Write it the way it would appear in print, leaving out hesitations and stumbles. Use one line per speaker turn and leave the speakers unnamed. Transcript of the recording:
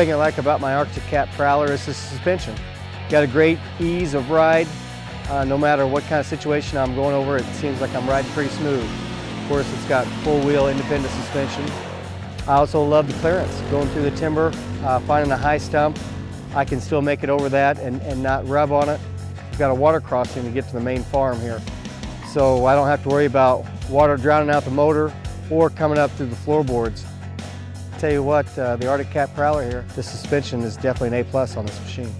thing I like about my Arctic Cat Prowler is the suspension. Got a great ease of ride. No matter what kind of situation I'm going over, it seems like I'm riding pretty smooth. Of course, it's got full wheel independent suspension. I also love the clearance. Going through the timber, finding a high stump, I can still make it over that and not rub on it. We've got a water crossing to get to the main farm here. So I don't have to worry about water drowning out the motor or coming up through the floorboards. Tell you what, the Arctic Cat Prowler here, the suspension is definitely an A+ on this machine.